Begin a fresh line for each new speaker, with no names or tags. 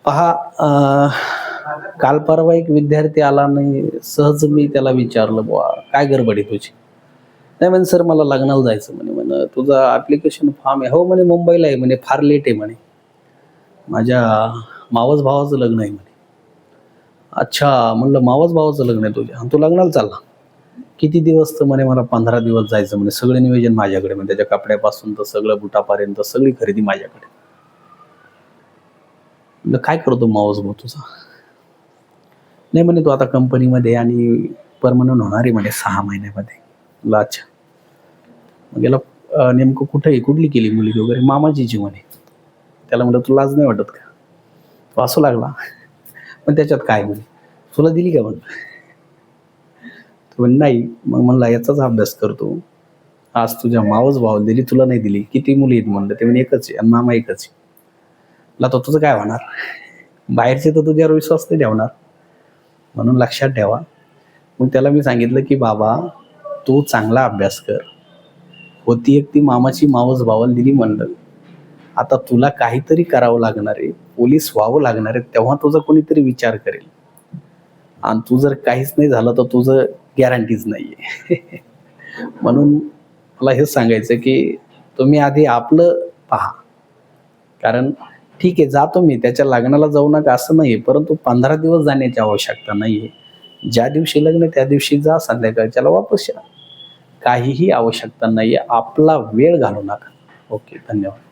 पहा, काल परवा एक विद्यार्थी आला आणि सहज मी त्याला विचारलं, बुवा काय गडबड आहे तुझी? नाही म्हणे सर मला लग्नाला जायचं म्हणे. म्हणे तुझा ॲप्लिकेशन फॉर्म आहे. हो म्हणे मुंबईला आहे म्हणे, फार लेट आहे म्हणे. माझ्या मावस भावाचं लग्न आहे म्हणे. अच्छा, म्हणलं मावस भावाचं लग्न आहे तुझ्या आणि तू लग्नाला चालला? किती दिवस? तर म्हणे मला 15 दिवस जायचं म्हणे. सगळं नियोजन माझ्याकडे म्हणजे त्याच्या कपड्यापासून तर सगळं बुटापर्यंत सगळी खरेदी माझ्याकडे. म्हणलं काय करतो मावस भाऊ तुझा? नाही म्हणे तू आता कंपनीमध्ये आणि परमनंट होणार आहे म्हणे 6 महिन्यामध्ये. म्हणलं अच्छा. मग याला नेमकं कुठे आहे? कुठली केली मुलगी वगैरे? मामाचीच आहे म्हणे. त्याला म्हटलं तुला लाज नाही वाटत का? तो हसू लागला. पण त्याच्यात काय म्हणे? तुला दिली का म्हणलं? तो म्हणे नाही. मग म्हणला याचाच अभ्यास करतो. आज तुझ्या मावस भावाला दिली, तुला नाही दिली. किती मुली आहेत म्हणलं? ते म्हणे एकच आहे आणि मामा एकच आहे. म्हणलं आता तुझं काय होणार? बाहेरचे तर तुझ्यावर विश्वास नाही ठेवणार. म्हणून लक्षात ठेवा. मग त्याला मी सांगितलं, की "बाबा, तू चांगला अभ्यास कर. होती एक ती मामाची मावस भावाला दिली म्हणलं. आता तुला काहीतरी करावं लागणार आहे. पोलीस व्हावं लागणार आहे. तेव्हा तुझा कोणीतरी विचार करेल. आणि तू जर काहीच नाही झालं तर तुझं गॅरंटीच नाहीये." म्हणून मला हेच सांगायचं, की तुम्ही आधी आपलं पहा. कारण ठीक आहे, जातो मी त्याच्या लग्नाला जाऊ नका असं नाहीये. परंतु 15 दिवस जाण्याची आवश्यकता नाहीये. ज्या दिवशी लग्न त्या दिवशी जा, संध्याकाळच्याला वापस या. काहीही आवश्यकता नाहीये. आपला वेळ घालवू नका. ओके, धन्यवाद.